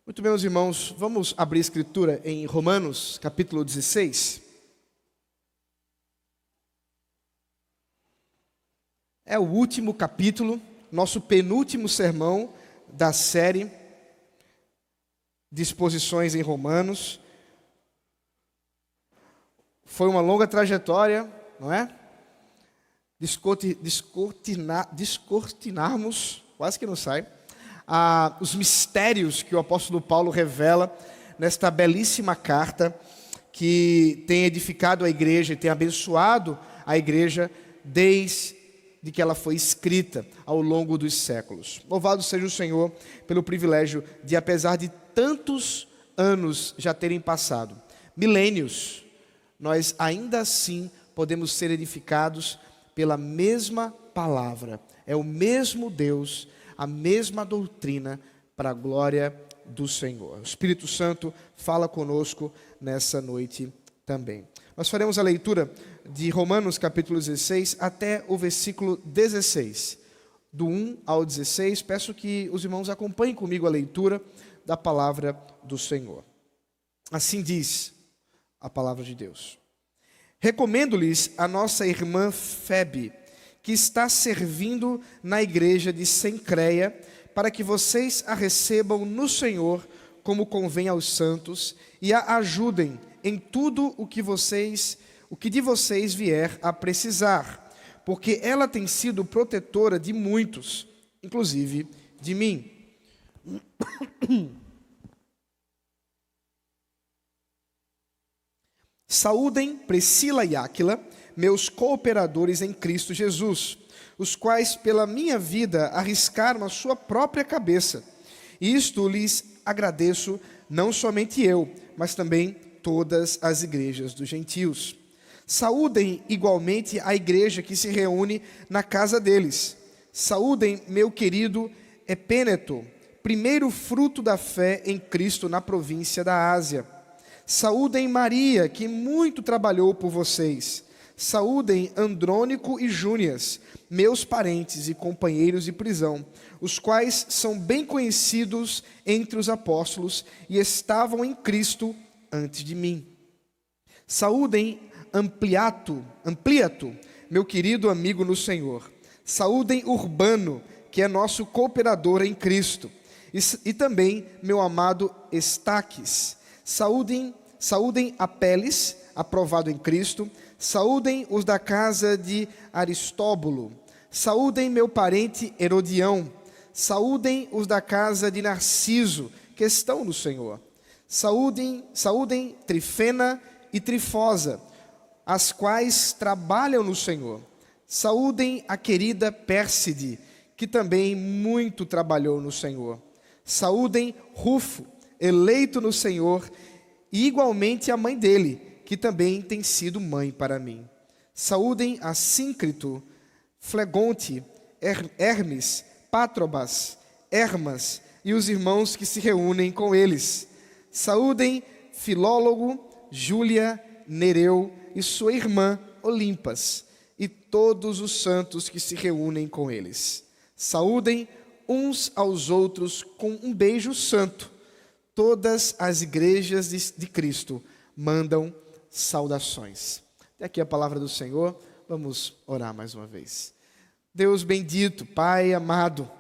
Muito bem, meus irmãos, vamos abrir a escritura em Romanos, capítulo 16. É o último capítulo, nosso penúltimo sermão da série de exposições em Romanos. Foi uma longa trajetória, não é? Descortinarmos, quase que não sai, os mistérios que o apóstolo Paulo revela nesta belíssima carta que tem edificado a igreja e tem abençoado a igreja desde que ela foi escrita ao longo dos séculos. Louvado seja o Senhor pelo privilégio de, apesar de tantos anos já terem passado, milênios, nós ainda assim podemos ser edificados pela mesma palavra. É o mesmo Deus, a mesma doutrina para a glória do Senhor. O Espírito Santo fala conosco nessa noite também. Nós faremos a leitura de Romanos capítulo 16 até o versículo 16. Do 1 ao 16, peço que os irmãos acompanhem comigo a leitura da palavra do Senhor. Assim diz a palavra de Deus. Recomendo-lhes a nossa irmã Febe, que está servindo na igreja de Cencreia, para que vocês a recebam no Senhor como convém aos santos e a ajudem em tudo o que de vocês vier a precisar, porque ela tem sido protetora de muitos, inclusive de mim. Saúdem Priscila e Áquila, meus cooperadores em Cristo Jesus, os quais pela minha vida arriscaram a sua própria cabeça. Isto lhes agradeço, não somente eu, mas também todas as igrejas dos gentios. Saúdem igualmente a igreja que se reúne na casa deles. Saúdem meu querido Epêneto, primeiro fruto da fé em Cristo na província da Ásia. Saúdem Maria, que muito trabalhou por vocês. Saúdem Andrônico e Júnias, meus parentes e companheiros de prisão, os quais são bem conhecidos entre os apóstolos e estavam em Cristo antes de mim. Saúdem Ampliato, meu querido amigo no Senhor. Saúdem Urbano, que é nosso cooperador em Cristo. E também meu amado Estaques. Saúdem Apeles, aprovado em Cristo. Saúdem os da casa de Aristóbulo. Saúdem meu parente Herodião. Saúdem os da casa de Narciso, que estão no Senhor. Saúdem Trifena e Trifosa, as quais trabalham no Senhor. Saúdem a querida Pérside, que também muito trabalhou no Senhor. Saúdem Rufo, eleito no Senhor, e igualmente a mãe dele, que também tem sido mãe para mim. Saúdem a Síncrito, Flegonte, Hermes, Pátrobas, Hermas e os irmãos que se reúnem com eles. Saúdem Filólogo, Júlia, Nereu e sua irmã Olimpas, e todos os santos que se reúnem com eles. Saúdem uns aos outros com um beijo santo. Todas as igrejas de Cristo mandam saudações. Até aqui a palavra do Senhor. Vamos orar mais uma vez. Deus bendito, Pai amado,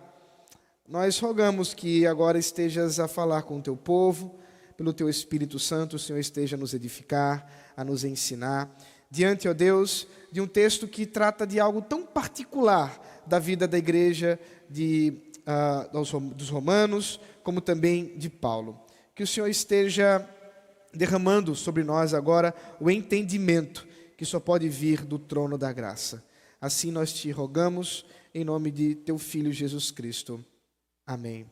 nós rogamos que agora estejas a falar com o teu povo, pelo teu Espírito Santo, o Senhor esteja a nos edificar, a nos ensinar, diante, ó Deus, de um texto que trata de algo tão particular da vida da igreja dos romanos, como também de Paulo. Que o Senhor esteja derramando sobre nós agora o entendimento que só pode vir do trono da graça. Assim nós te rogamos, em nome de teu Filho Jesus Cristo. Amém.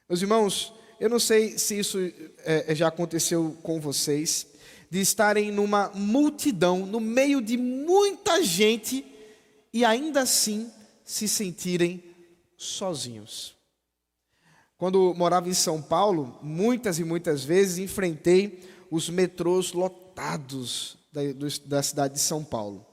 Meus irmãos, eu não sei se isso já aconteceu com vocês, de estarem numa multidão, no meio de muita gente, e ainda assim se sentirem sozinhos. Quando morava em São Paulo, muitas e muitas vezes enfrentei os metrôs lotados da cidade de São Paulo.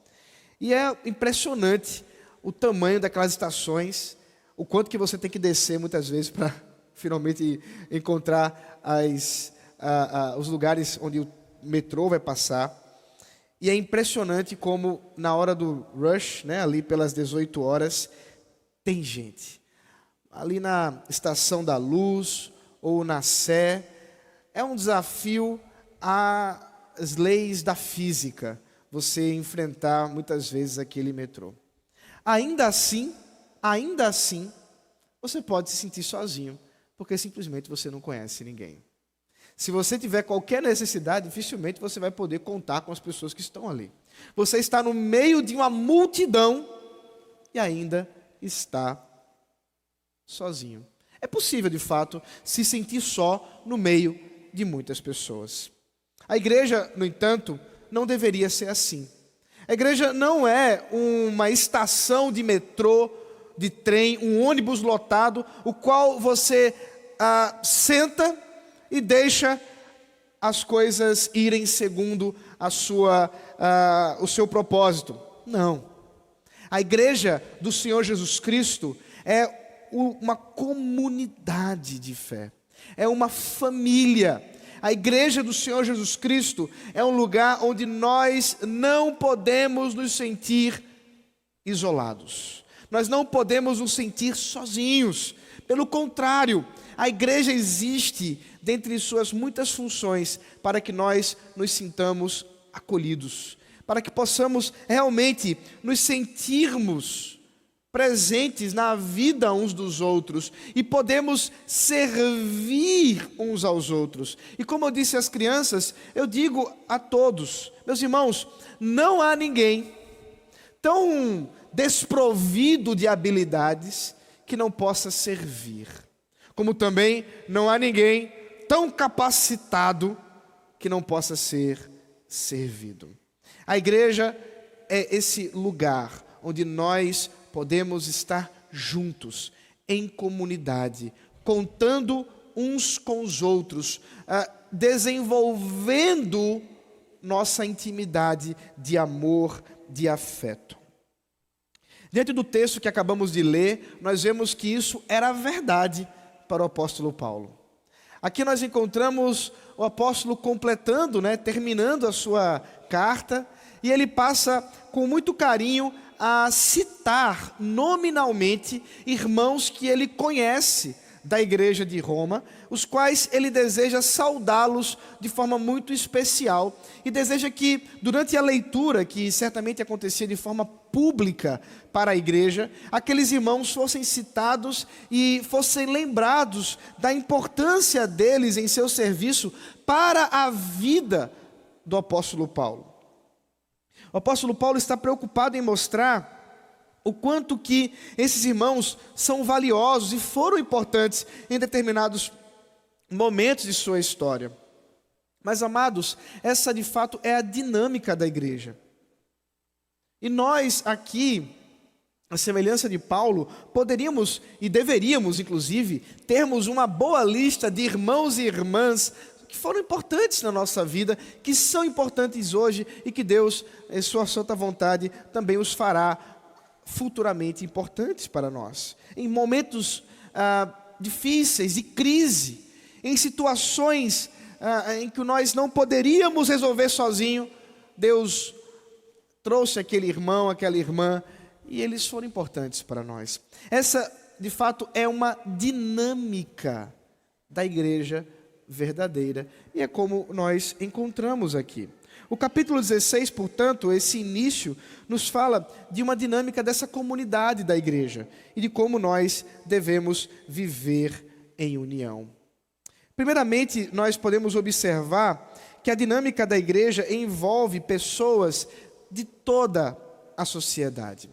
E é impressionante o tamanho daquelas estações, o quanto que você tem que descer muitas vezes para finalmente encontrar os lugares onde o metrô vai passar. E é impressionante como na hora do rush, né, ali pelas 18 horas, tem gente. Ali na Estação da Luz ou na Sé, é um desafio às leis da física, você enfrentar muitas vezes aquele metrô. Ainda assim, você pode se sentir sozinho, porque simplesmente você não conhece ninguém. Se você tiver qualquer necessidade, dificilmente você vai poder contar com as pessoas que estão ali. Você está no meio de uma multidão e ainda está sozinho. É possível, de fato, se sentir só no meio de muitas pessoas. A igreja, no entanto, não deveria ser assim. A igreja não é uma estação de metrô, de trem, um ônibus lotado, o qual você senta e deixa as coisas irem segundo o seu propósito. Não. A igreja do Senhor Jesus Cristo é uma comunidade de fé. É uma família. A igreja do Senhor Jesus Cristo é um lugar onde nós não podemos nos sentir isolados. Nós não podemos nos sentir sozinhos. Pelo contrário, a igreja existe dentre suas muitas funções para que nós nos sintamos acolhidos, para que possamos realmente nos sentirmos presentes na vida uns dos outros e podemos servir uns aos outros. E como eu disse às crianças, eu digo a todos, meus irmãos, não há ninguém tão desprovido de habilidades que não possa servir. Como também não há ninguém tão capacitado que não possa ser servido. A igreja é esse lugar onde nós podemos estar juntos, em comunidade, contando uns com os outros, desenvolvendo nossa intimidade de amor, de afeto. Diante do texto que acabamos de ler, nós vemos que isso era verdade para o apóstolo Paulo. Aqui nós encontramos o apóstolo completando, terminando a sua carta, e ele passa com muito carinho a citar nominalmente irmãos que ele conhece da igreja de Roma, os quais ele deseja saudá-los de forma muito especial e deseja que durante a leitura, que certamente acontecia de forma pública para a igreja, aqueles irmãos fossem citados e fossem lembrados da importância deles em seu serviço para a vida do apóstolo Paulo. O apóstolo Paulo está preocupado em mostrar o quanto que esses irmãos são valiosos e foram importantes em determinados momentos de sua história. Mas, amados, essa de fato é a dinâmica da igreja. E nós aqui, à semelhança de Paulo, poderíamos e deveríamos, inclusive, termos uma boa lista de irmãos e irmãs que foram importantes na nossa vida, que são importantes hoje e que Deus, em sua santa vontade, também os fará futuramente importantes para nós. Em momentos difíceis, de crise, em situações em que nós não poderíamos resolver sozinho, Deus trouxe aquele irmão, aquela irmã, e eles foram importantes para nós. Essa, de fato, é uma dinâmica da igreja verdadeira, e é como nós encontramos aqui. O capítulo 16, portanto, esse início, nos fala de uma dinâmica dessa comunidade da igreja e de como nós devemos viver em união. Primeiramente, nós podemos observar que a dinâmica da igreja envolve pessoas de toda a sociedade.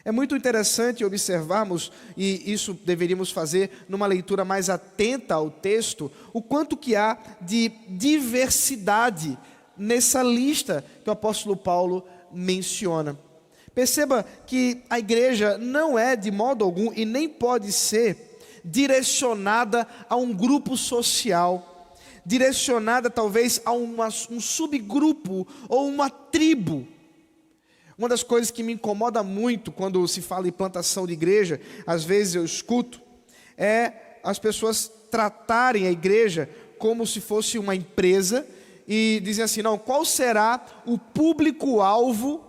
É muito interessante observarmos, e isso deveríamos fazer numa leitura mais atenta ao texto, o quanto que há de diversidade nessa lista que o apóstolo Paulo menciona. Perceba que a igreja não é de modo algum e nem pode ser direcionada a um grupo social, direcionada talvez a um subgrupo ou uma tribo. Uma das coisas que me incomoda muito quando se fala em plantação de igreja, às vezes eu escuto, é as pessoas tratarem a igreja como se fosse uma empresa e dizem assim, não, qual será o público-alvo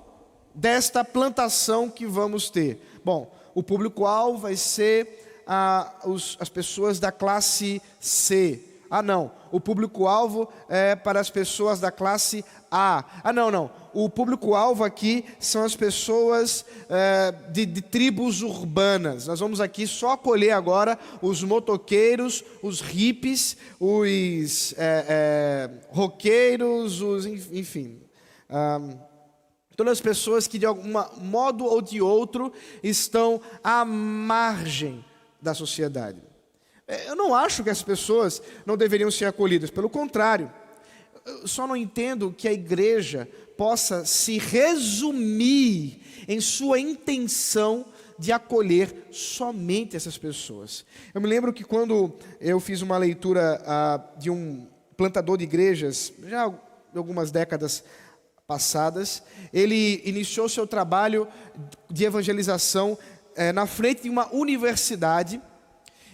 desta plantação que vamos ter? Bom, o público-alvo vai ser as pessoas da classe C. Ah, não, o público-alvo é para as pessoas da classe A. Ah, não, o público-alvo aqui são as pessoas de tribos urbanas. Nós vamos aqui só acolher agora os motoqueiros, os hippies, os roqueiros, enfim. Todas as pessoas que de algum modo ou de outro estão à margem da sociedade. Eu não acho que as pessoas não deveriam ser acolhidas, pelo contrário. Eu só não entendo que a igreja possa se resumir em sua intenção de acolher somente essas pessoas. Eu me lembro que quando eu fiz uma leitura de um plantador de igrejas, já algumas décadas passadas, ele iniciou seu trabalho de evangelização na frente de uma universidade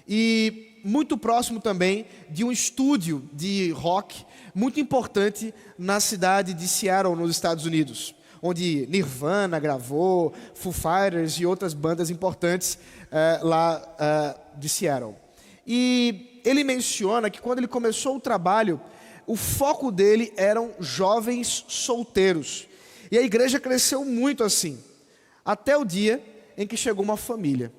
e muito próximo também de um estúdio de rock muito importante na cidade de Seattle, nos Estados Unidos, onde Nirvana gravou, Foo Fighters e outras bandas importantes lá de Seattle. E ele menciona que quando ele começou o trabalho, o foco dele eram jovens solteiros. E a igreja cresceu muito assim, até o dia em que chegou uma família.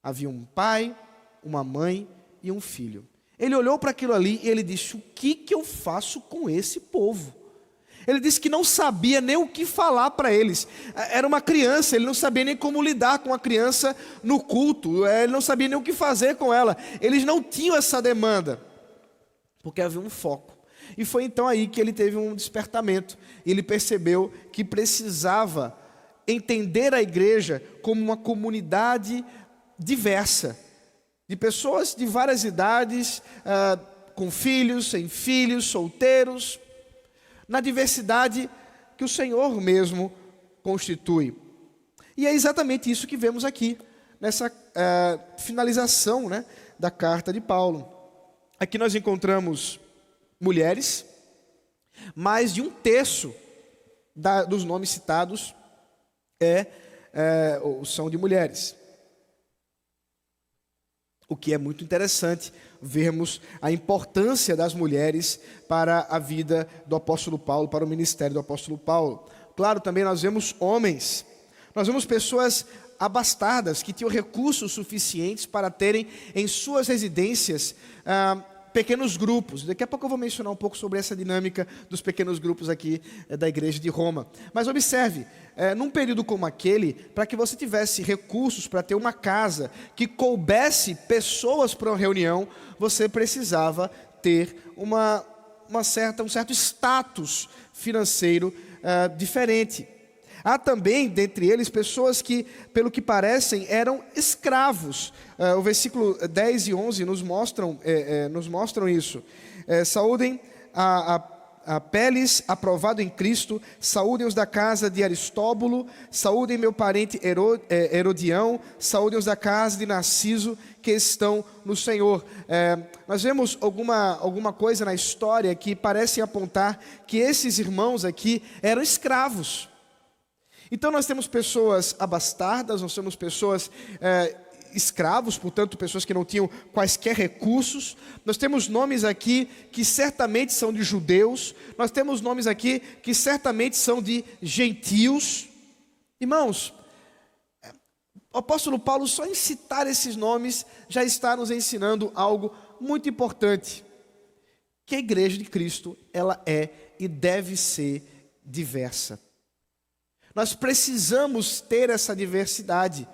Havia um pai, uma mãe e um filho. Ele olhou para aquilo ali e ele disse, o que eu faço com esse povo? Ele disse que não sabia nem o que falar para eles. Era uma criança, ele não sabia nem como lidar com a criança no culto. Ele não sabia nem o que fazer com ela. Eles não tinham essa demanda, porque havia um foco. E foi então aí que ele teve um despertamento. Ele percebeu que precisava entender a igreja como uma comunidade diversa, de pessoas de várias idades, com filhos, sem filhos, solteiros, na diversidade que o Senhor mesmo constitui. E é exatamente isso que vemos aqui, nessa finalização, né, da carta de Paulo. Aqui nós encontramos mulheres, mais de um terço dos nomes citados são de mulheres. O que é muito interessante vermos a importância das mulheres para a vida do apóstolo Paulo, para o ministério do apóstolo Paulo. Claro, também nós vemos homens, nós vemos pessoas abastadas, que tinham recursos suficientes para terem em suas residências pequenos grupos. Daqui a pouco eu vou mencionar um pouco sobre essa dinâmica dos pequenos grupos aqui da igreja de Roma. Mas observe, num período como aquele, para que você tivesse recursos para ter uma casa que coubesse pessoas para uma reunião, você precisava ter um certo status financeiro diferente. Há também, dentre eles, pessoas que, pelo que parecem, eram escravos. O versículo 10 e 11 nos mostram isso. Saúdem a Peles, aprovado em Cristo, saúdem-os da casa de Aristóbulo, saúdem meu parente Herodião, saúdem-os da casa de Narciso, que estão no Senhor. Nós vemos alguma coisa na história que parece apontar que esses irmãos aqui eram escravos. Então nós temos pessoas abastadas, nós temos pessoas escravos, portanto pessoas que não tinham quaisquer recursos. Nós temos nomes aqui que certamente são de judeus, nós temos nomes aqui que certamente são de gentios. Irmãos, o apóstolo Paulo só em citar esses nomes já está nos ensinando algo muito importante, que a igreja de Cristo, ela é e deve ser diversa. Nós precisamos ter essa diversidade.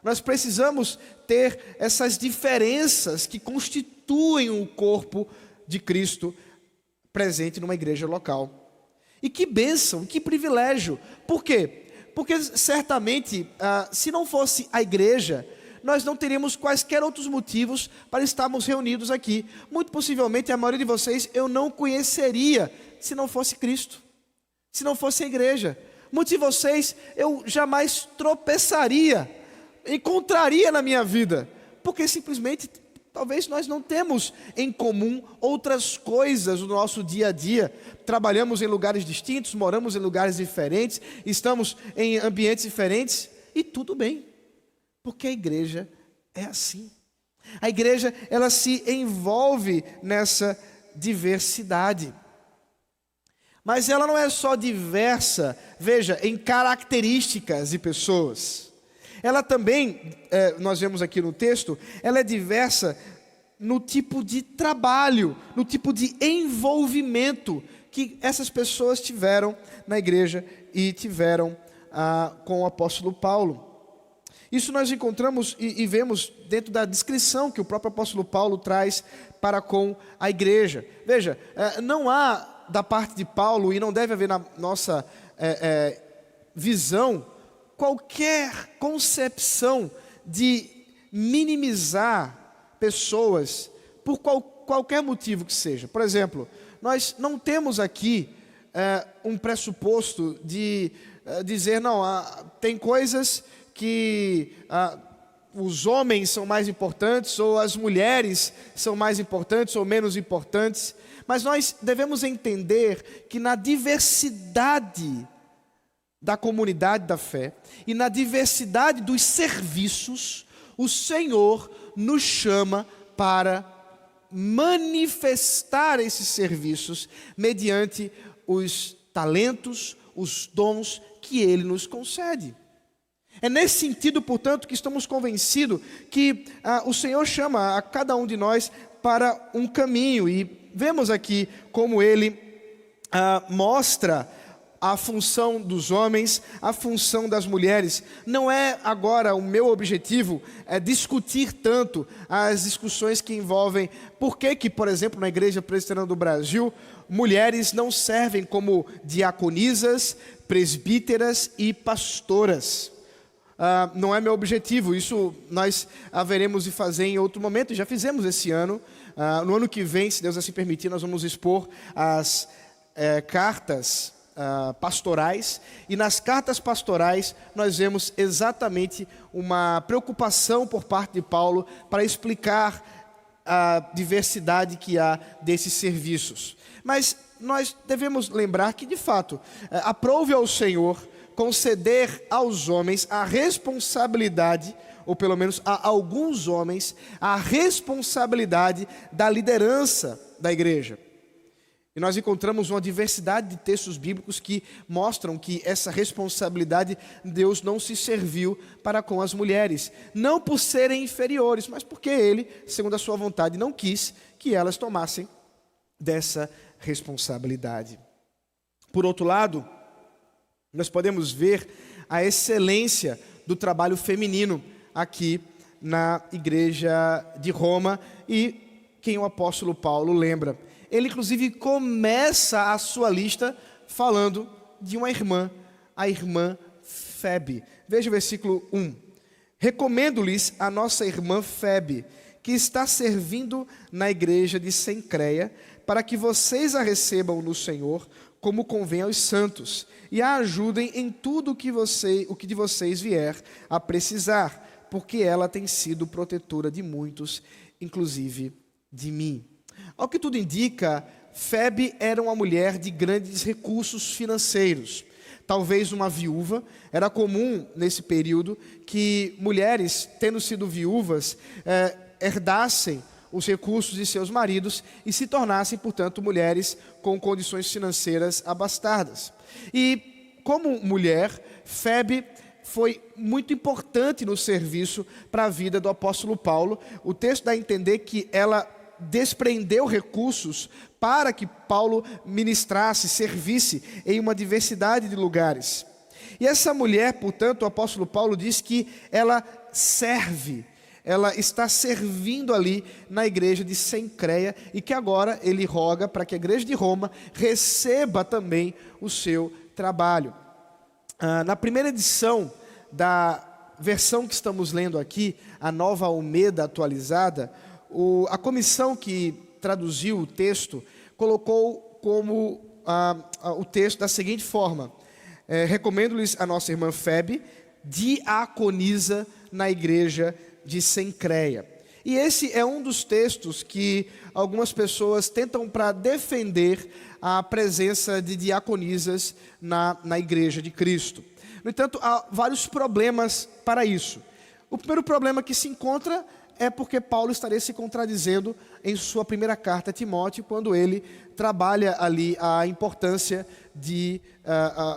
Nós precisamos ter essas diferenças que constituem o corpo de Cristo presente numa igreja local. E que bênção, que privilégio. Por quê? Porque certamente, se não fosse a igreja, nós não teríamos quaisquer outros motivos para estarmos reunidos aqui. Muito possivelmente a maioria de vocês eu não conheceria se não fosse Cristo, se não fosse a igreja. Muitos de vocês eu jamais tropeçaria, encontraria na minha vida, porque simplesmente Talvez nós não temos em comum outras coisas no nosso dia a dia. Trabalhamos em lugares distintos, moramos em lugares diferentes, estamos em ambientes diferentes e tudo bem, porque a igreja é assim. A igreja, ela se envolve nessa diversidade. Mas ela não é só diversa, veja, em características de pessoas. Ela também, nós vemos aqui no texto, ela é diversa no tipo de trabalho, no tipo de envolvimento que essas pessoas tiveram na igreja e tiveram com o apóstolo Paulo. Isso nós encontramos e vemos dentro da descrição que o próprio apóstolo Paulo traz para com a igreja. Veja, não há da parte de Paulo, e não deve haver na nossa visão, qualquer concepção de minimizar pessoas por qualquer motivo que seja. Por exemplo, nós não temos aqui um pressuposto de dizer, não, tem coisas que os homens são mais importantes, ou as mulheres são mais importantes ou menos importantes, mas nós devemos entender que na diversidade da comunidade da fé e na diversidade dos serviços, o Senhor nos chama para manifestar esses serviços mediante os talentos, os dons que Ele nos concede. É nesse sentido, portanto, que estamos convencidos que o Senhor chama a cada um de nós para um caminho, e vemos aqui como Ele mostra a função dos homens, a função das mulheres. Não é agora o meu objetivo discutir tanto as discussões que envolvem por que, por exemplo, na Igreja Presbiteriana do Brasil, mulheres não servem como diaconisas, presbíteras e pastoras. Não é meu objetivo, isso nós haveremos de fazer em outro momento, já fizemos esse ano. No ano que vem, se Deus assim permitir, nós vamos expor as cartas pastorais, e nas cartas pastorais nós vemos exatamente uma preocupação por parte de Paulo para explicar a diversidade que há desses serviços. Mas nós devemos lembrar que, de fato, aprove ao Senhor conceder aos homens a responsabilidade, ou pelo menos a alguns homens, a responsabilidade da liderança da igreja. E nós encontramos uma diversidade de textos bíblicos que mostram que essa responsabilidade Deus não se serviu para com as mulheres, não por serem inferiores, mas porque Ele, segundo a sua vontade, não quis que elas tomassem dessa responsabilidade. Por outro lado, nós podemos ver a excelência do trabalho feminino aqui na igreja de Roma, e quem o apóstolo Paulo lembra. Ele inclusive começa a sua lista falando de uma irmã, a irmã Febe. Veja o versículo 1. Recomendo-lhes a nossa irmã Febe, que está servindo na igreja de Cencreia, para que vocês a recebam no Senhor, como convém aos santos, e a ajudem em tudo o que de vocês vier a precisar, porque ela tem sido protetora de muitos, inclusive de mim. Ao que tudo indica, Febe era uma mulher de grandes recursos financeiros, talvez uma viúva. Era comum nesse período que mulheres, tendo sido viúvas, herdassem os recursos de seus maridos e se tornassem, portanto, mulheres com condições financeiras abastadas. E como mulher, Febe foi muito importante no serviço para a vida do apóstolo Paulo. O texto dá a entender que ela desprendeu recursos para que Paulo ministrasse, servisse em uma diversidade de lugares. E essa mulher, portanto, o apóstolo Paulo diz que ela serve, ela está servindo ali na igreja de Cencreia, e que agora ele roga para que a igreja de Roma receba também o seu trabalho. Na primeira edição da versão que estamos lendo aqui, a Nova Almeida atualizada, a comissão que traduziu o texto colocou como o texto da seguinte forma: recomendo-lhes a nossa irmã Febe, diaconisa na igreja de Cencreia. E esse é um dos textos que algumas pessoas tentam para defender a presença de diaconisas na igreja de Cristo. No entanto, há vários problemas para isso. O primeiro problema que se encontra é porque Paulo estaria se contradizendo em sua primeira carta a Timóteo, quando ele trabalha ali a importância de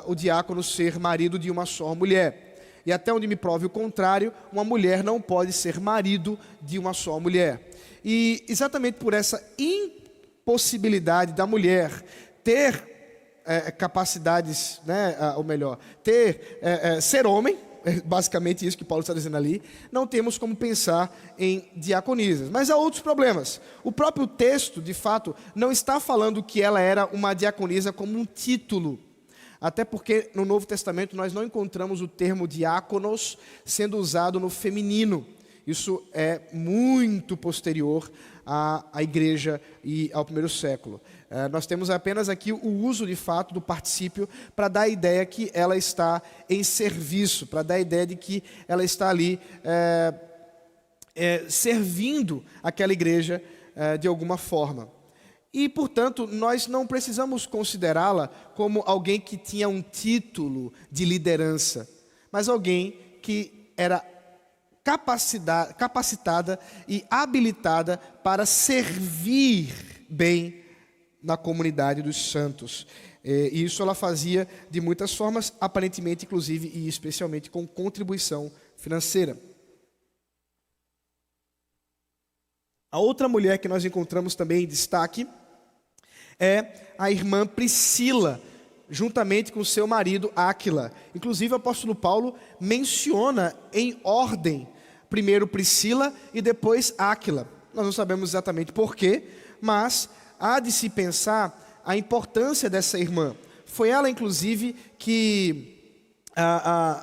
o diácono ser marido de uma só mulher. E até onde me prove o contrário, uma mulher não pode ser marido de uma só mulher. E exatamente por essa impossibilidade da mulher ter capacidades, né, ou melhor, ser homem, basicamente isso que Paulo está dizendo ali, não temos como pensar em diaconisas. Mas há outros problemas. O próprio texto, de fato, não está falando que ela era uma diaconisa como um título. Até porque no Novo Testamento nós não encontramos o termo diáconos sendo usado no feminino. Isso é muito posterior à igreja e ao primeiro século. Nós temos apenas aqui o uso de fato do particípio para dar a ideia que ela está em serviço, para dar a ideia de que ela está ali servindo aquela igreja de alguma forma. E, portanto, nós não precisamos considerá-la como alguém que tinha um título de liderança, mas alguém que era capacitada e habilitada para servir bem na comunidade dos santos. E isso ela fazia de muitas formas, aparentemente, inclusive e especialmente com contribuição financeira. A outra mulher que nós encontramos também em destaque é a irmã Priscila, juntamente com seu marido Áquila. Inclusive o apóstolo Paulo menciona em ordem, primeiro Priscila e depois Áquila. Nós não sabemos exatamente porquê, mas há de se pensar a importância dessa irmã. Foi ela, inclusive, que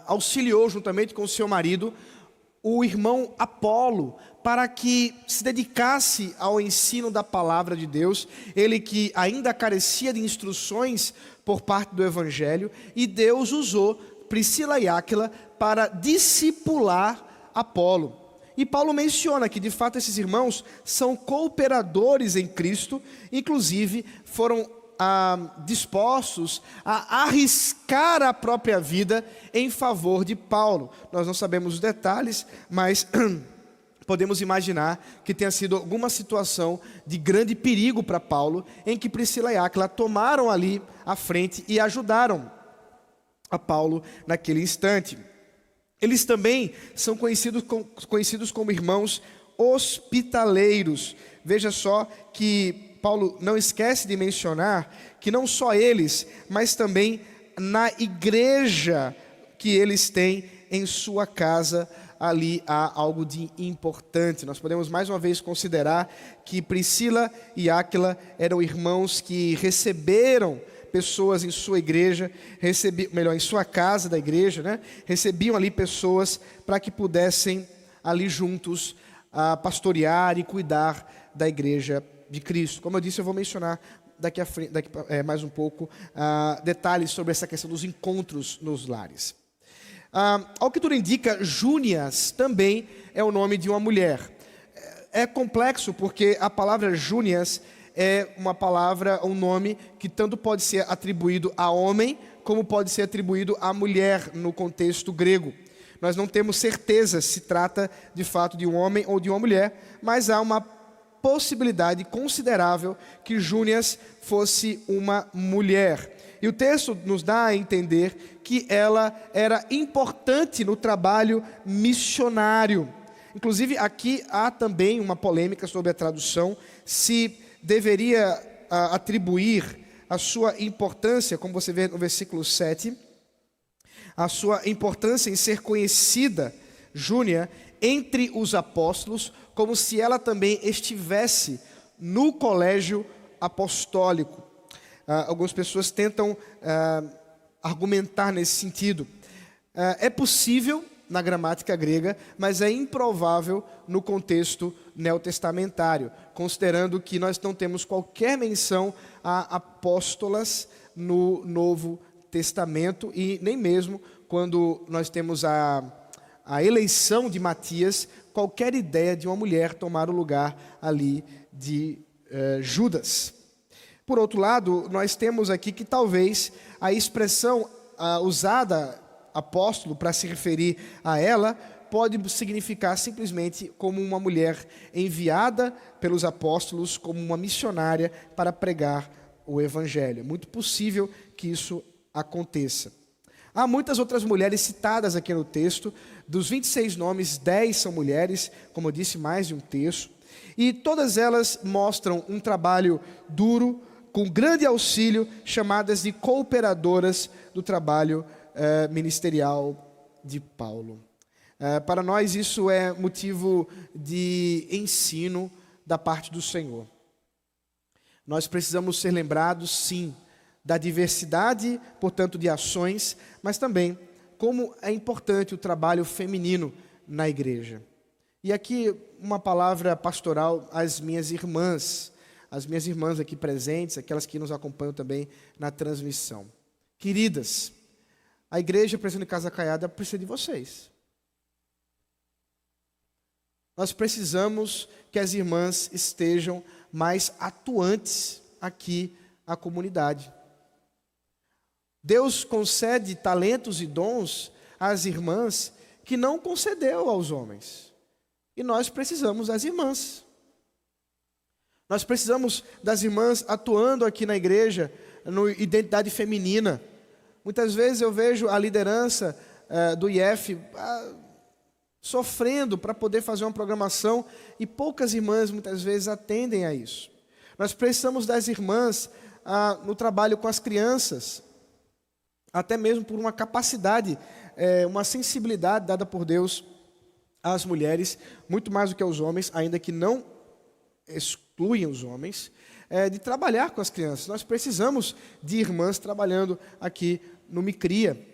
auxiliou juntamente com seu marido o irmão Apolo, para que se dedicasse ao ensino da palavra de Deus, ele que ainda carecia de instruções por parte do Evangelho, e Deus usou Priscila e Áquila para discipular Apolo. E Paulo menciona que de fato esses irmãos são cooperadores em Cristo, inclusive foram dispostos a arriscar a própria vida em favor de Paulo. Nós não sabemos os detalhes, mas podemos imaginar que tenha sido alguma situação de grande perigo para Paulo, em que Priscila e Áquila tomaram ali a frente e ajudaram a Paulo naquele instante. Eles também são conhecidos como irmãos hospitaleiros. Veja só que Paulo não esquece de mencionar que não só eles, mas também na igreja que eles têm em sua casa, ali há algo de importante. Nós podemos mais uma vez considerar que Priscila e Áquila eram irmãos que receberam pessoas em sua igreja, em sua casa da igreja, né? Recebiam ali pessoas para que pudessem ali juntos pastorear e cuidar da igreja de Cristo. Como eu disse, eu vou mencionar daqui mais um pouco detalhes sobre essa questão dos encontros nos lares. Ao que tudo indica, Júnias também é o nome de uma mulher. É complexo porque a palavra Júnias é uma palavra, um nome que tanto pode ser atribuído a homem, como pode ser atribuído a mulher no contexto grego. Nós não temos certeza se trata de fato de um homem ou de uma mulher, mas há uma possibilidade considerável que Júnias fosse uma mulher. E o texto nos dá a entender que ela era importante no trabalho missionário. Inclusive, aqui há também uma polêmica sobre a tradução, se deveria atribuir a sua importância, como você vê no versículo 7, a sua importância em ser conhecida, Júnia, entre os apóstolos, como se ela também estivesse no colégio apostólico. Algumas pessoas tentam argumentar nesse sentido. É possível na gramática grega, mas é improvável no contexto neotestamentário, considerando que nós não temos qualquer menção a apóstolas no Novo Testamento, e nem mesmo quando nós temos a a eleição de Matias, qualquer ideia de uma mulher tomar o lugar ali de Judas. Por outro lado, nós temos aqui que talvez a expressão usada, apóstolo, para se referir a ela, pode significar simplesmente como uma mulher enviada pelos apóstolos, como uma missionária para pregar o evangelho. É muito possível que isso aconteça. Há muitas outras mulheres citadas aqui no texto. Dos 26 nomes, 10 são mulheres, como eu disse, mais de um terço. E todas elas mostram um trabalho duro, com grande auxílio, chamadas de cooperadoras do trabalho ministerial de Paulo. Para nós isso é motivo de ensino da parte do Senhor. Nós precisamos ser lembrados, sim, da diversidade, portanto, de ações, mas também como é importante o trabalho feminino na igreja. E aqui uma palavra pastoral às minhas irmãs aqui presentes, aquelas que nos acompanham também na transmissão. Queridas, a igreja Presbiteriana de Casa Caiada precisa de vocês. Nós precisamos que as irmãs estejam mais atuantes aqui na comunidade. Deus concede talentos e dons às irmãs que não concedeu aos homens. E nós precisamos das irmãs. Nós precisamos das irmãs atuando aqui na igreja, no identidade feminina. Muitas vezes eu vejo a liderança do IF sofrendo para poder fazer uma programação e poucas irmãs muitas vezes atendem a isso. Nós precisamos das irmãs no trabalho com as crianças, até mesmo por uma capacidade, uma sensibilidade dada por Deus às mulheres, muito mais do que aos homens, ainda que não excluem os homens, de trabalhar com as crianças. Nós precisamos de irmãs trabalhando aqui no Micria.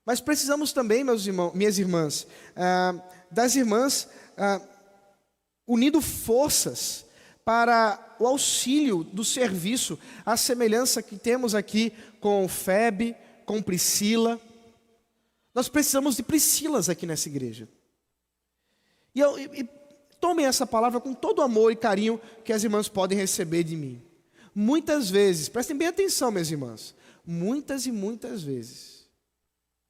Mas precisamos também, minhas irmãs, das irmãs unindo forças para o auxílio do serviço, a semelhança que temos aqui com Febe, com Priscila. Nós precisamos de Priscilas aqui nessa igreja. E tomem essa palavra com todo o amor e carinho que as irmãs podem receber de mim. Muitas vezes, prestem bem atenção, minhas irmãs, muitas e muitas vezes,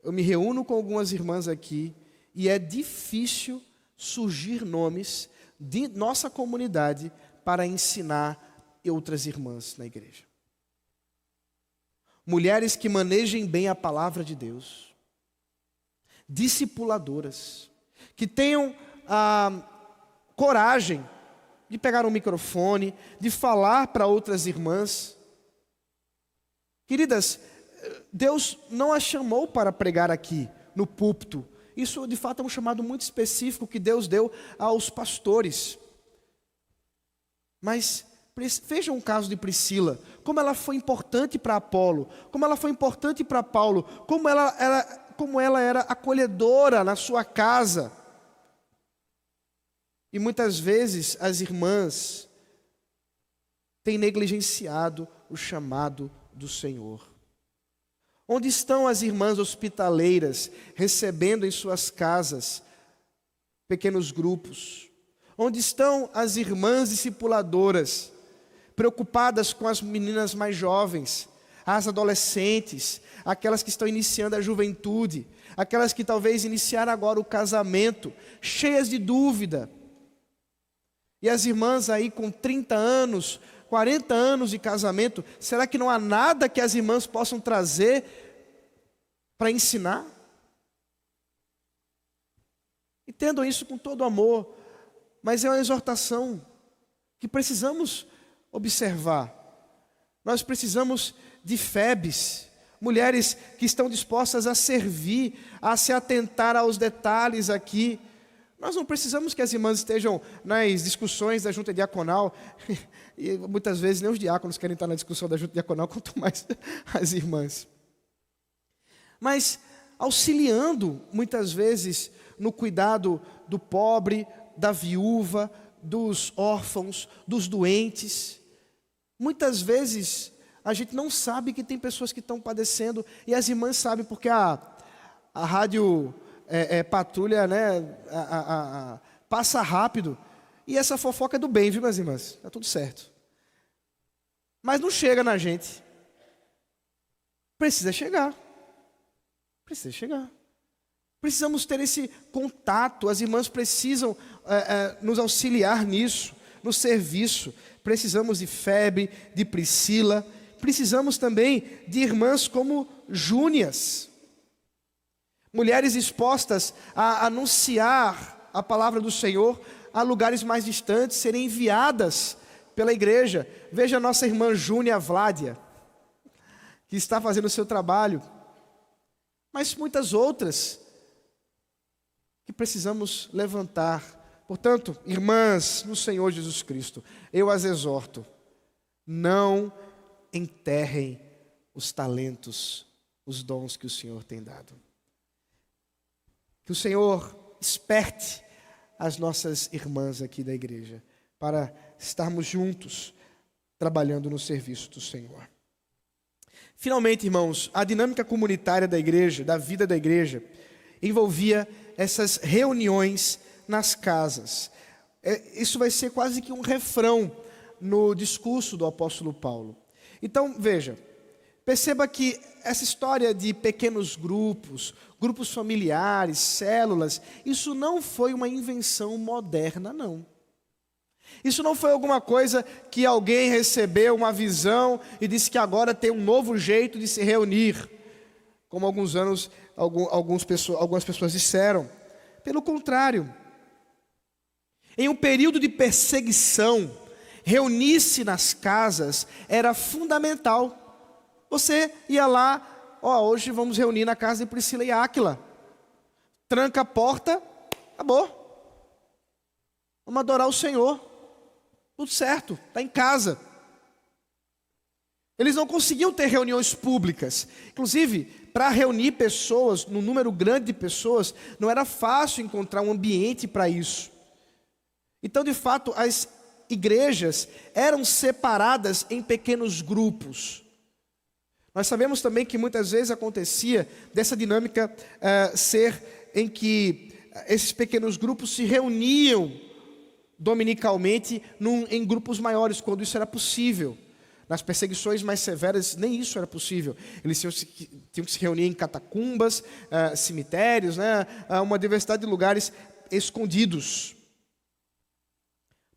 eu me reúno com algumas irmãs aqui e é difícil surgir nomes de nossa comunidade para ensinar outras irmãs na igreja. Mulheres que manejem bem a palavra de Deus, discipuladoras, que tenham coragem de pegar um microfone, de falar para outras irmãs. Queridas, Deus não as chamou para pregar aqui, no púlpito. Isso, de fato, é um chamado muito específico que Deus deu aos pastores. Mas vejam o caso de Priscila, como ela foi importante para Apolo, como ela foi importante para Paulo, como ela era acolhedora na sua casa. E muitas vezes as irmãs têm negligenciado o chamado do Senhor. Onde estão as irmãs hospitaleiras, recebendo em suas casas pequenos grupos? Onde estão as irmãs discipuladoras, preocupadas com as meninas mais jovens, as adolescentes, aquelas que estão iniciando a juventude, aquelas que talvez iniciaram agora o casamento, cheias de dúvida? E as irmãs aí com 30 anos, 40 anos de casamento, será que não há nada que as irmãs possam trazer para ensinar? Entendam isso com todo amor, mas é uma exortação que precisamos observar. Nós precisamos de Febes, mulheres que estão dispostas a servir, a se atentar aos detalhes aqui. Nós não precisamos que as irmãs estejam nas discussões da junta diaconal, e muitas vezes nem os diáconos querem estar na discussão da junta diaconal, quanto mais as irmãs. Mas auxiliando, muitas vezes, no cuidado do pobre, da viúva, dos órfãos, dos doentes. Muitas vezes a gente não sabe que tem pessoas que estão padecendo, e as irmãs sabem porque a rádio patrulha, né, passa rápido. E essa fofoca é do bem, viu, minhas irmãs? Está tudo certo. Mas não chega na gente. Precisa chegar. Precisa chegar. Precisamos ter esse contato. As irmãs precisam nos auxiliar nisso, no serviço. Precisamos de Febe, de Priscila. Precisamos também de irmãs como Júnias. Mulheres dispostas a anunciar a palavra do Senhor a lugares mais distantes, serem enviadas pela igreja. Veja a nossa irmã Júnia Vládia, que está fazendo o seu trabalho. Mas muitas outras que precisamos levantar. Portanto, irmãs no Senhor Jesus Cristo, eu as exorto, não enterrem os talentos, os dons que o Senhor tem dado. Que o Senhor esperte as nossas irmãs aqui da igreja, para estarmos juntos, trabalhando no serviço do Senhor. Finalmente, irmãos, a dinâmica comunitária da igreja, da vida da igreja, envolvia essas reuniões nas casas. Isso vai ser quase que um refrão no discurso do apóstolo Paulo. Então, veja, perceba que essa história de pequenos grupos, grupos familiares, células, isso não foi uma invenção moderna, não. Isso não foi alguma coisa que alguém recebeu uma visão e disse que agora tem um novo jeito de se reunir, como algumas pessoas disseram. Pelo contrário, em um período de perseguição, reunir-se nas casas era fundamental. Você ia lá, hoje vamos reunir na casa de Priscila e Áquila. Tranca a porta, acabou. Vamos adorar o Senhor. Tudo certo, está em casa. Eles não conseguiam ter reuniões públicas. Inclusive, para reunir pessoas, num número grande de pessoas, não era fácil encontrar um ambiente para isso. Então, de fato, as igrejas eram separadas em pequenos grupos. Nós sabemos também que muitas vezes acontecia dessa dinâmica ser em que esses pequenos grupos se reuniam dominicalmente em grupos maiores, quando isso era possível. Nas perseguições mais severas, nem isso era possível. Eles tinham que se reunir em catacumbas, cemitérios, né, uma diversidade de lugares escondidos.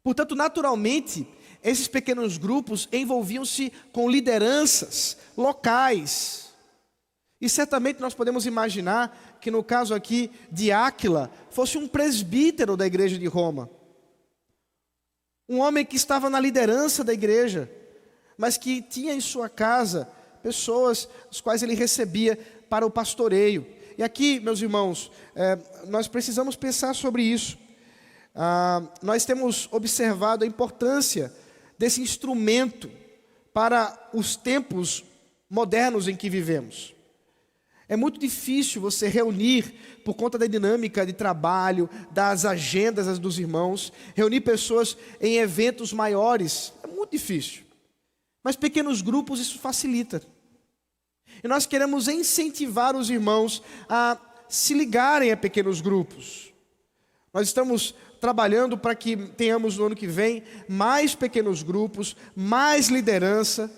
Portanto, naturalmente, esses pequenos grupos envolviam-se com lideranças locais. E certamente nós podemos imaginar que no caso aqui de Áquila, fosse um presbítero da igreja de Roma. Um homem que estava na liderança da igreja, mas que tinha em sua casa pessoas as quais ele recebia para o pastoreio. E aqui, meus irmãos, nós precisamos pensar sobre isso. Nós temos observado a importância desse instrumento para os tempos modernos em que vivemos. É muito difícil você reunir, por conta da dinâmica de trabalho, das agendas dos irmãos, reunir pessoas em eventos maiores. É muito difícil. Mas pequenos grupos isso facilita. E nós queremos incentivar os irmãos a se ligarem a pequenos grupos. Nós estamos trabalhando para que tenhamos no ano que vem mais pequenos grupos, mais liderança.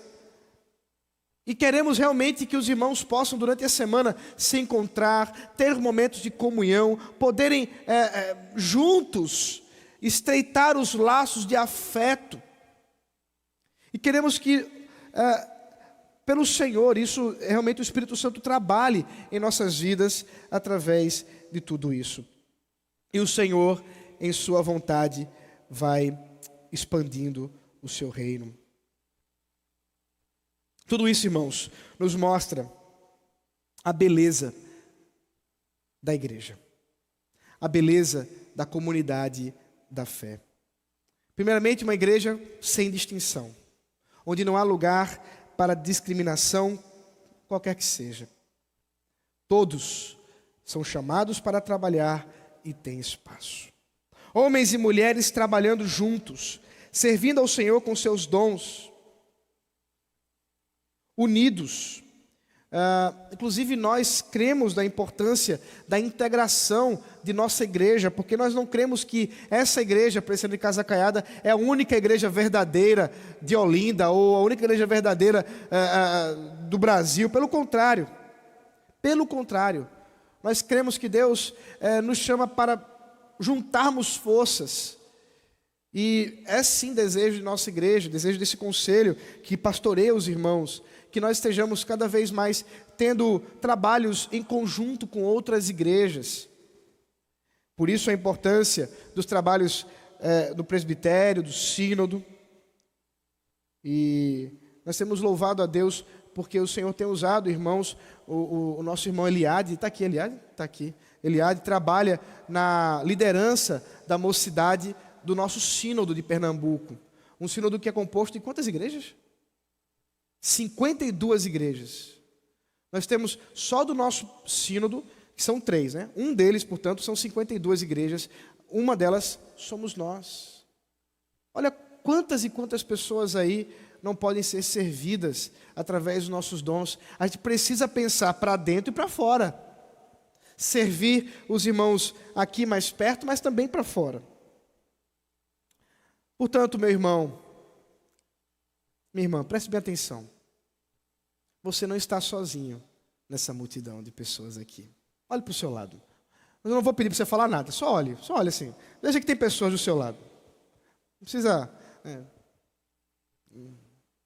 E queremos realmente que os irmãos possam durante a semana se encontrar, ter momentos de comunhão, poderem juntos estreitar os laços de afeto. E queremos que pelo Senhor, isso realmente o Espírito Santo trabalhe em nossas vidas através de tudo isso. E o Senhor, em sua vontade, vai expandindo o seu reino. Tudo isso, irmãos, nos mostra a beleza da igreja, a beleza da comunidade da fé. Primeiramente, uma igreja sem distinção, onde não há lugar para discriminação, qualquer que seja. Todos são chamados para trabalhar e têm espaço. Homens e mulheres trabalhando juntos, servindo ao Senhor com seus dons, unidos, Inclusive, nós cremos na importância da integração de nossa igreja, porque nós não cremos que essa igreja, Presbiteriana de Casa Caiada, é a única igreja verdadeira de Olinda, ou a única igreja verdadeira do Brasil. Pelo contrário, nós cremos que Deus nos chama para juntarmos forças. E é sim desejo de nossa igreja, desejo desse conselho que pastoreia os irmãos, que nós estejamos cada vez mais tendo trabalhos em conjunto com outras igrejas. Por isso a importância dos trabalhos do presbitério, do sínodo. E nós temos louvado a Deus porque o Senhor tem usado, irmãos, o nosso irmão Eliade, está aqui, Eliade? Está aqui. Eliade trabalha na liderança da mocidade do nosso sínodo de Pernambuco. Um sínodo que é composto de quantas igrejas? 52 igrejas. Nós temos só do nosso sínodo, que são 3, né? Um deles, portanto, são 52 igrejas. Uma delas somos nós. Olha quantas e quantas pessoas aí não podem ser servidas através dos nossos dons. A gente precisa pensar para dentro e para fora. Servir os irmãos aqui mais perto, mas também para fora. Portanto, meu irmão, minha irmã, preste bem atenção. Você não está sozinho nessa multidão de pessoas aqui. Olhe para o seu lado. Eu não vou pedir para você falar nada, só olhe assim. Veja que tem pessoas do seu lado. Não precisa...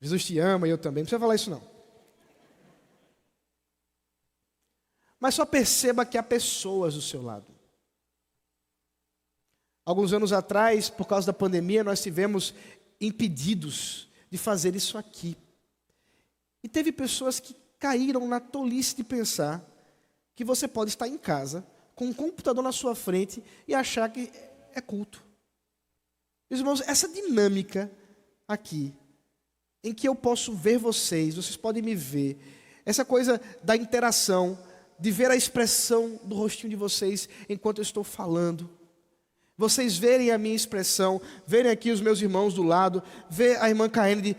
Jesus te ama e eu também, não precisa falar isso não. Mas só perceba que há pessoas do seu lado. Alguns anos atrás, por causa da pandemia, nós tivemos impedidos de fazer isso aqui. E teve pessoas que caíram na tolice de pensar que você pode estar em casa, com um computador na sua frente e achar que é culto. Meus irmãos, essa dinâmica aqui, em que eu posso ver vocês podem me ver, essa coisa da interação, de ver a expressão do rostinho de vocês enquanto eu estou falando, vocês verem a minha expressão, verem aqui os meus irmãos do lado, ver a irmã Caene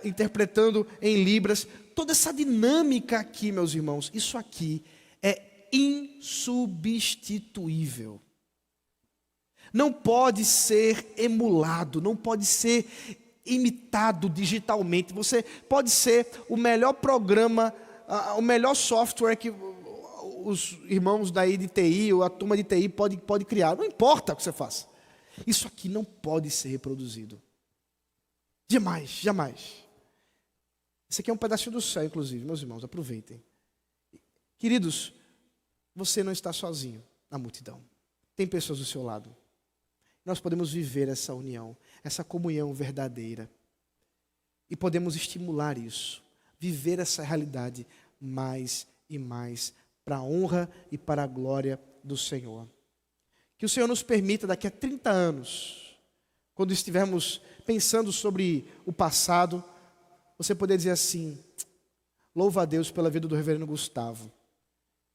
interpretando em Libras, toda essa dinâmica aqui, meus irmãos, isso aqui é insubstituível. Não pode ser emulado, não pode ser imitado digitalmente. Você pode ser o melhor programa, o melhor software que os irmãos daí de TI, ou a turma de TI pode criar. Não importa o que você faça. Isso aqui não pode ser reproduzido. Jamais, jamais. Isso aqui é um pedacinho do céu, inclusive, meus irmãos, aproveitem. Queridos, você não está sozinho na multidão. Tem pessoas do seu lado. Nós podemos viver essa união, essa comunhão verdadeira. E podemos estimular isso, viver essa realidade mais e mais para a honra e para a glória do Senhor. Que o Senhor nos permita daqui a 30 anos, quando estivermos pensando sobre o passado, você poder dizer assim: louva a Deus pela vida do reverendo Gustavo.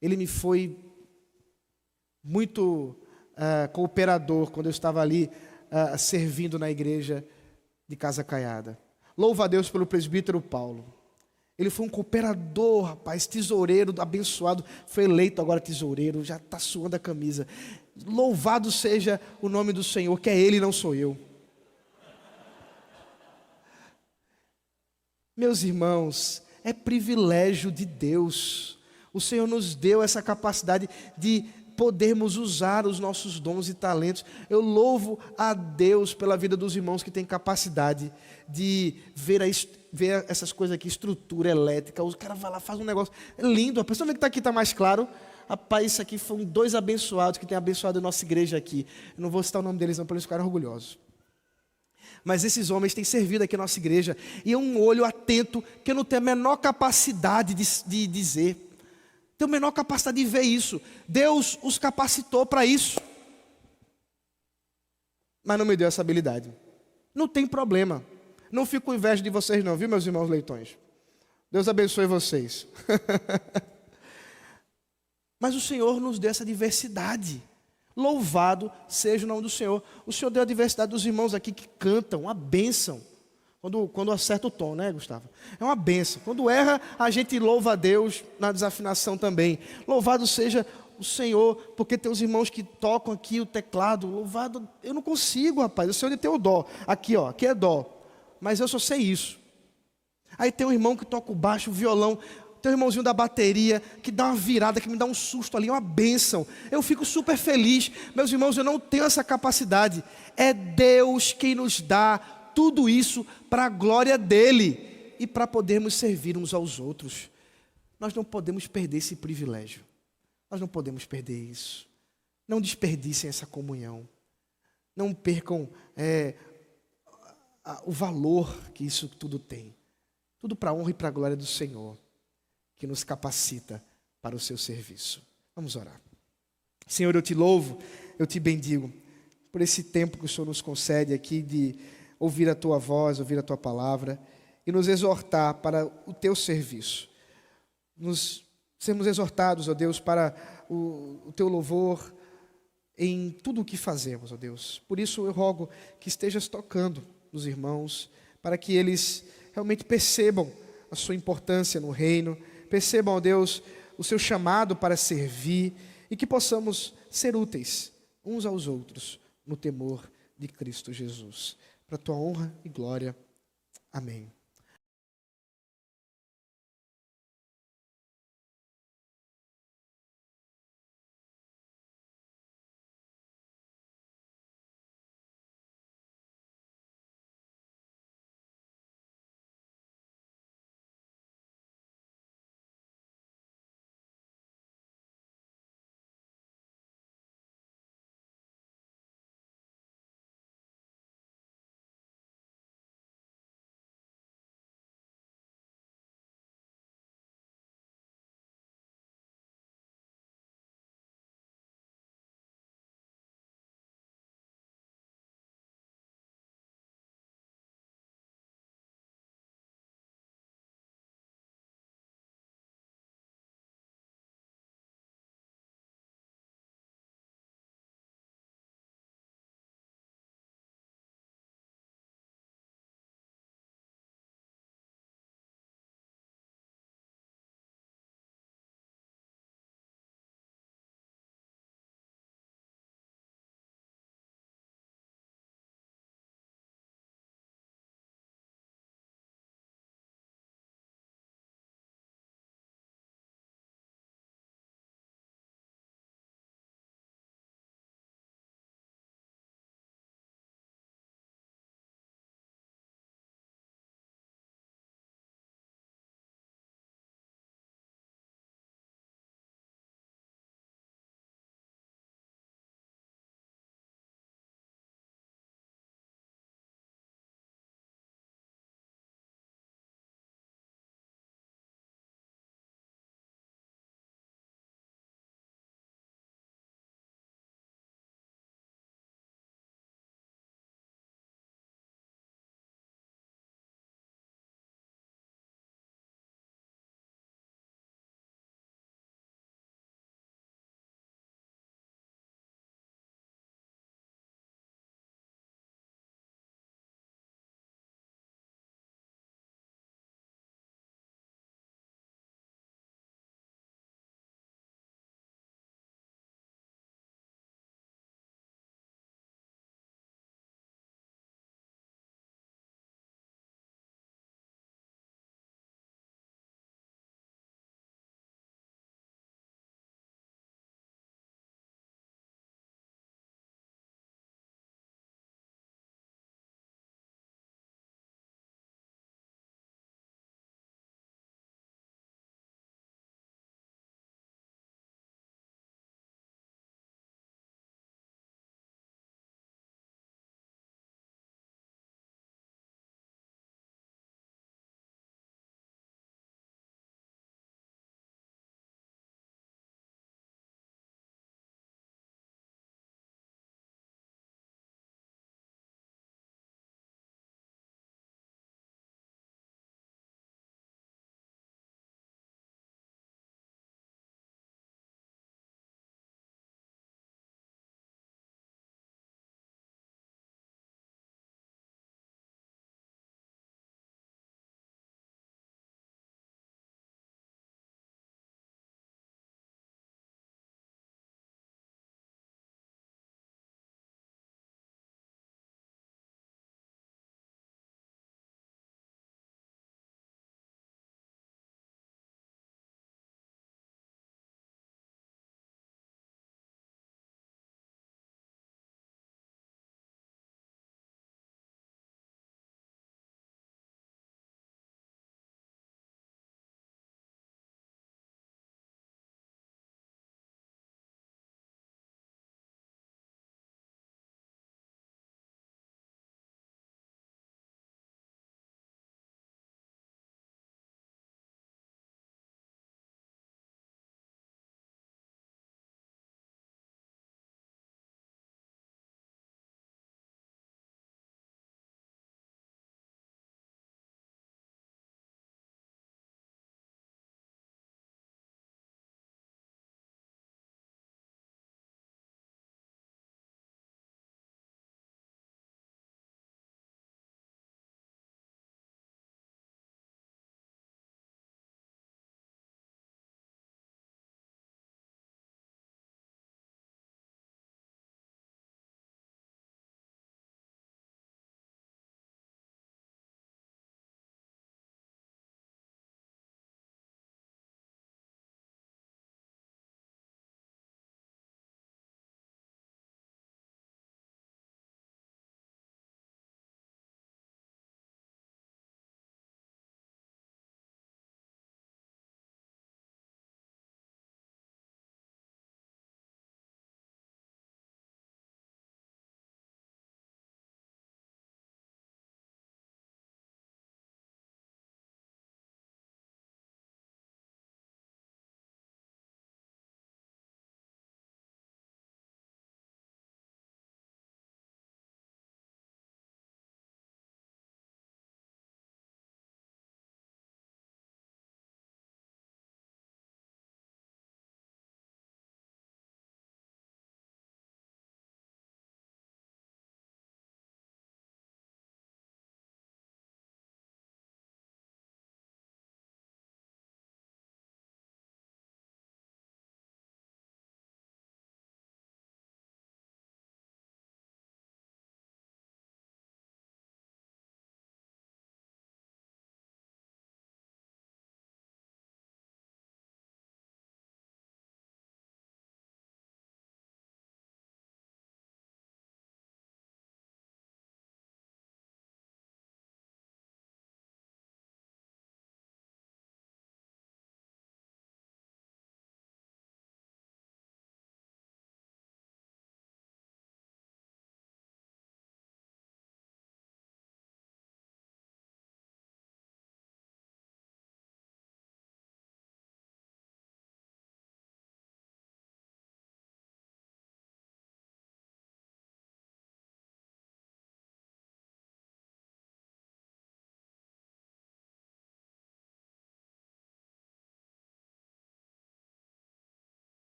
Ele me foi muito cooperador quando eu estava ali servindo na igreja de Casa Caiada. Louva a Deus pelo presbítero Paulo. Ele foi um cooperador, rapaz, tesoureiro, abençoado, foi eleito agora tesoureiro, já está suando a camisa. Louvado seja o nome do Senhor, que é Ele e não sou eu. Meus irmãos, é privilégio de Deus. O Senhor nos deu essa capacidade de podermos usar os nossos dons e talentos. Eu louvo a Deus pela vida dos irmãos que têm capacidade de ver essas coisas aqui, estrutura elétrica. O cara vai lá, faz um negócio lindo. A pessoa que está aqui está mais claro. Rapaz, isso aqui foram 2 abençoados que têm abençoado a nossa igreja aqui. Eu não vou citar o nome deles não, para eles ficarem orgulhosos. Mas esses homens têm servido aqui a nossa igreja. E é um olho atento que eu não tenho a menor capacidade de dizer. Tenho a menor capacidade de ver isso. Deus os capacitou para isso. Mas não me deu essa habilidade. Não tem problema. Não fico com inveja de vocês não, viu, meus irmãos leitões? Deus abençoe vocês. Mas o Senhor nos deu essa diversidade. Louvado seja o nome do Senhor. O Senhor deu a diversidade dos irmãos aqui que cantam, a bênção. Quando acerta o tom, né, Gustavo? É uma benção. Quando erra, a gente louva a Deus na desafinação também. Louvado seja o Senhor, porque tem os irmãos que tocam aqui o teclado. Louvado, eu não consigo, rapaz. Eu sei onde tem o dó. Aqui, ó, aqui é dó. Mas eu só sei isso. Aí tem um irmão que toca o baixo, o violão. Tem um irmãozinho da bateria que dá uma virada, que me dá um susto ali, uma bênção. Eu fico super feliz. Meus irmãos, eu não tenho essa capacidade. É Deus quem nos dá tudo isso para a glória dEle e para podermos servir uns aos outros. Nós não podemos perder esse privilégio. Nós não podemos perder isso. Não desperdicem essa comunhão. Não percam o valor que isso tudo tem. Tudo para a honra e para a glória do Senhor, que nos capacita para o seu serviço. Vamos orar. Senhor, eu te louvo, eu te bendigo por esse tempo que o Senhor nos concede aqui de ouvir a tua voz, ouvir a tua palavra e nos exortar para o teu serviço. Nos sermos exortados, ó Deus, para o teu louvor em tudo o que fazemos, ó Deus. Por isso eu rogo que estejas tocando nos irmãos, para que eles realmente percebam a sua importância no reino, percebam, ó Deus, o seu chamado para servir e que possamos ser úteis uns aos outros no temor de Cristo Jesus. Para a tua honra e glória. Amém.